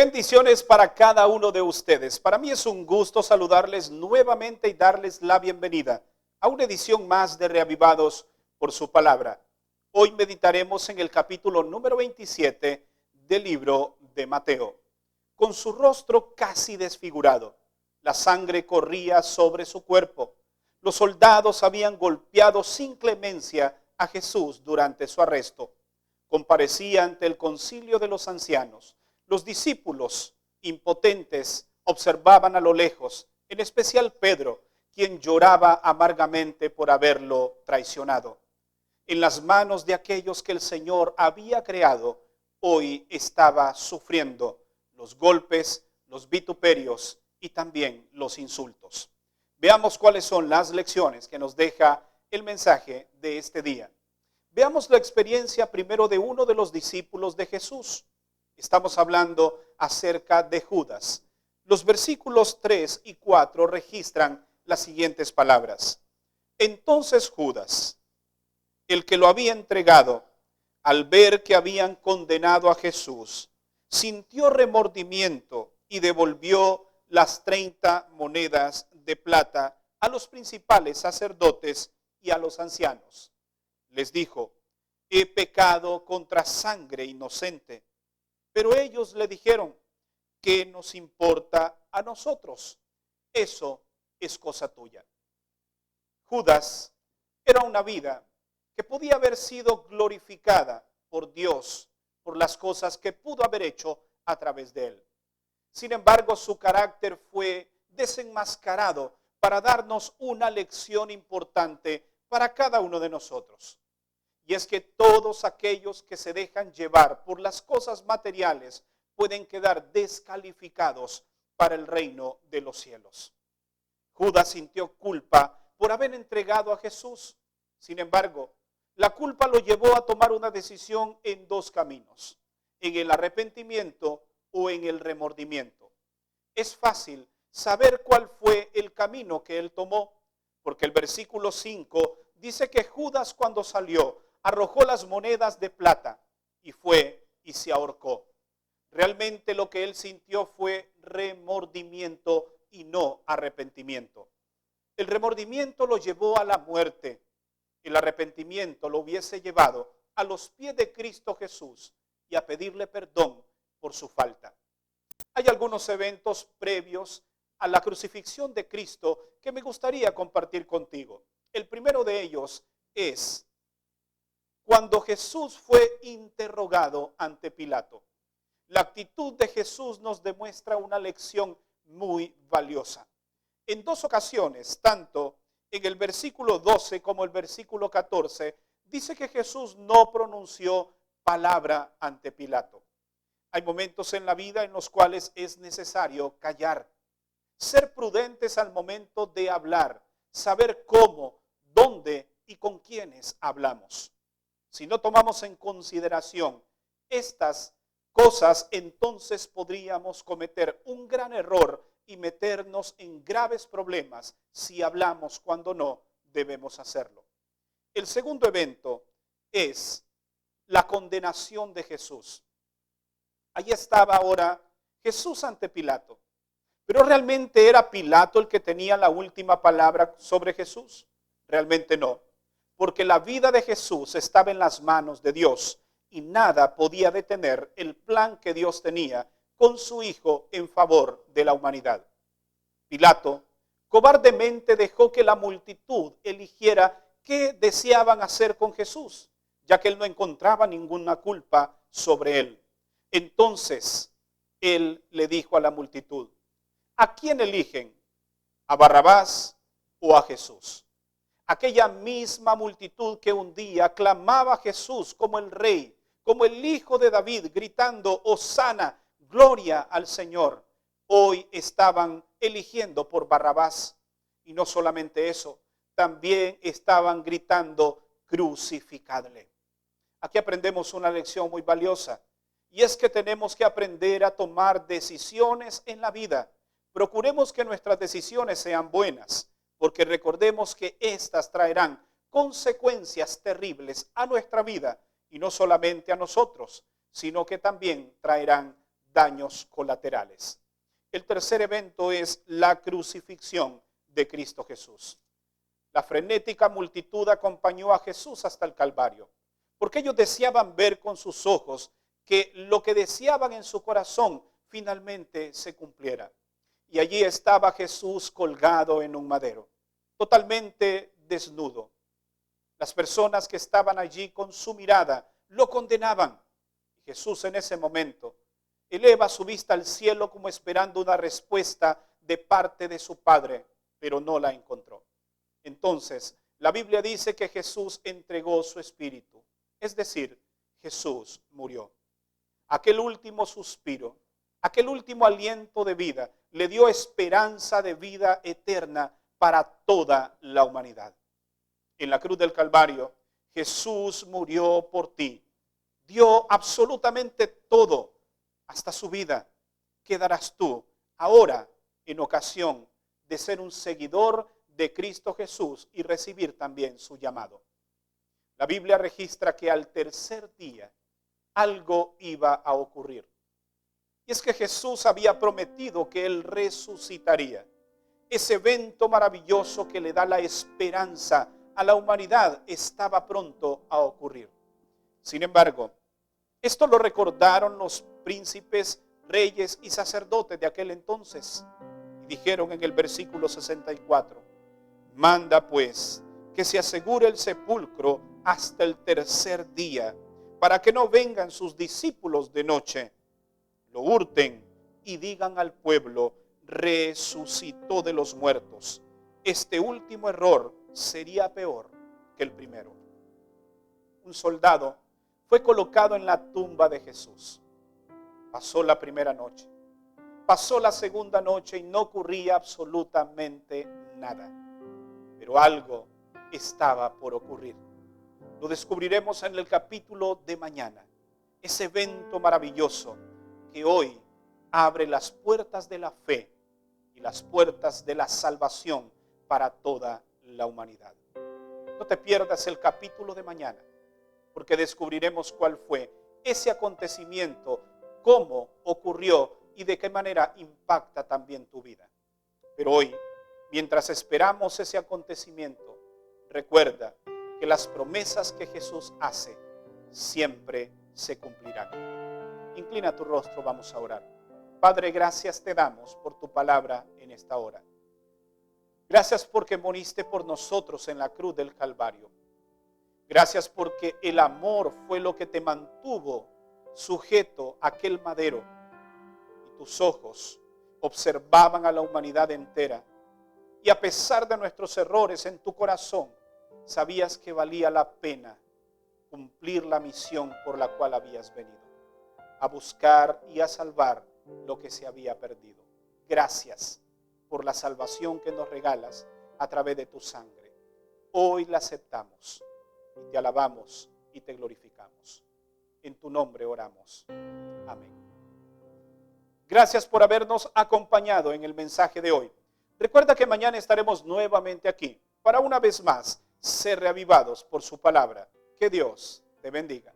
Bendiciones para cada uno de ustedes. Para mí es un gusto saludarles nuevamente y darles la bienvenida a una edición más de Reavivados por su palabra. Hoy meditaremos en el capítulo número 27 del libro de Mateo. Con su rostro casi desfigurado, la sangre corría sobre su cuerpo. Los soldados habían golpeado sin clemencia a Jesús durante su arresto. Comparecía ante el concilio de los ancianos. Los discípulos impotentes observaban a lo lejos, en especial Pedro, quien lloraba amargamente por haberlo traicionado. En las manos de aquellos que el Señor había creado, hoy estaba sufriendo los golpes, los vituperios y también los insultos. Veamos cuáles son las lecciones que nos deja el mensaje de este día. Veamos la experiencia primero de uno de los discípulos de Jesús. Estamos hablando acerca de Judas. Los versículos 3 y 4 registran las siguientes palabras. Entonces Judas, el que lo había entregado, al ver que habían condenado a Jesús, sintió remordimiento y devolvió las 30 monedas de plata a los principales sacerdotes y a los ancianos. Les dijo, he pecado contra sangre inocente. Pero ellos le dijeron, ¿qué nos importa a nosotros? Eso es cosa tuya. Judas era una vida que podía haber sido glorificada por Dios, por las cosas que pudo haber hecho a través de él. Sin embargo, su carácter fue desenmascarado para darnos una lección importante para cada uno de nosotros. Y es que todos aquellos que se dejan llevar por las cosas materiales pueden quedar descalificados para el reino de los cielos. Judas sintió culpa por haber entregado a Jesús. Sin embargo, la culpa lo llevó a tomar una decisión en dos caminos, en el arrepentimiento o en el remordimiento. Es fácil saber cuál fue el camino que él tomó, porque el versículo 5 dice que Judas cuando salió, arrojó las monedas de plata y fue y se ahorcó. Realmente lo que él sintió fue remordimiento y no arrepentimiento. El remordimiento lo llevó a la muerte. El arrepentimiento lo hubiese llevado a los pies de Cristo Jesús y a pedirle perdón por su falta. Hay algunos eventos previos a la crucifixión de Cristo que me gustaría compartir contigo. El primero de ellos es cuando Jesús fue interrogado ante Pilato. La actitud de Jesús nos demuestra una lección muy valiosa. En dos ocasiones, tanto en el versículo 12 como el versículo 14, dice que Jesús no pronunció palabra ante Pilato. Hay momentos en la vida en los cuales es necesario callar, ser prudentes al momento de hablar, saber cómo, dónde y con quiénes hablamos. Si no tomamos en consideración estas cosas, entonces podríamos cometer un gran error y meternos en graves problemas si hablamos cuando no debemos hacerlo. El segundo evento es la condenación de Jesús. Allí estaba ahora Jesús ante Pilato. Pero ¿realmente era Pilato el que tenía la última palabra sobre Jesús? Realmente no. Porque la vida de Jesús estaba en las manos de Dios y nada podía detener el plan que Dios tenía con su Hijo en favor de la humanidad. Pilato cobardemente dejó que la multitud eligiera qué deseaban hacer con Jesús, ya que él no encontraba ninguna culpa sobre él. Entonces, él le dijo a la multitud, ¿a quién eligen? ¿A Barrabás o a Jesús? Aquella misma multitud que un día clamaba a Jesús como el rey, como el hijo de David, gritando, Hosana, gloria al Señor. Hoy estaban eligiendo por Barrabás. Y no solamente eso, también estaban gritando, crucificadle. Aquí aprendemos una lección muy valiosa. Y es que tenemos que aprender a tomar decisiones en la vida. Procuremos que nuestras decisiones sean buenas, porque recordemos que éstas traerán consecuencias terribles a nuestra vida y no solamente a nosotros, sino que también traerán daños colaterales. El tercer evento es la crucifixión de Cristo Jesús. La frenética multitud acompañó a Jesús hasta el Calvario, porque ellos deseaban ver con sus ojos que lo que deseaban en su corazón finalmente se cumpliera. Y allí estaba Jesús colgado en un madero, totalmente desnudo. Las personas que estaban allí con su mirada lo condenaban. Y Jesús en ese momento eleva su vista al cielo como esperando una respuesta de parte de su Padre, pero no la encontró. Entonces, la Biblia dice que Jesús entregó su espíritu, es decir, Jesús murió. Aquel último suspiro, aquel último aliento de vida, le dio esperanza de vida eterna para toda la humanidad. En la cruz del Calvario, Jesús murió por ti. Dio absolutamente todo, hasta su vida. Quedarás tú ahora en ocasión de ser un seguidor de Cristo Jesús y recibir también su llamado. La Biblia registra que al tercer día algo iba a ocurrir. Y es que Jesús había prometido que Él resucitaría. Ese evento maravilloso que le da la esperanza a la humanidad estaba pronto a ocurrir. Sin embargo, esto lo recordaron los príncipes, reyes y sacerdotes de aquel entonces. Y dijeron en el versículo 64, manda pues que se asegure el sepulcro hasta el tercer día, para que no vengan sus discípulos de noche, lo hurten y digan al pueblo, resucitó de los muertos. Este último error sería peor que el primero. Un soldado fue colocado en la tumba de Jesús. Pasó la primera noche, pasó la segunda noche y no ocurría absolutamente nada. Pero algo estaba por ocurrir. Lo descubriremos en el capítulo de mañana. Ese evento maravilloso que hoy abre las puertas de la fe y las puertas de la salvación para toda la humanidad. No te pierdas el capítulo de mañana, porque descubriremos cuál fue ese acontecimiento, cómo ocurrió y de qué manera impacta también tu vida. Pero hoy, mientras esperamos ese acontecimiento, recuerda que las promesas que Jesús hace siempre se cumplirán. Inclina tu rostro, vamos a orar. Padre, gracias te damos por tu palabra en esta hora. Gracias porque moriste por nosotros en la cruz del Calvario. Gracias porque el amor fue lo que te mantuvo sujeto a aquel madero. Y tus ojos observaban a la humanidad entera. Y a pesar de nuestros errores en tu corazón, sabías que valía la pena cumplir la misión por la cual habías venido, a buscar y a salvar lo que se había perdido. Gracias por la salvación que nos regalas a través de tu sangre. Hoy la aceptamos y te alabamos y te glorificamos. En tu nombre oramos. Amén. Gracias por habernos acompañado en el mensaje de hoy. Recuerda que mañana estaremos nuevamente aquí para una vez más ser reavivados por su palabra. Que Dios te bendiga.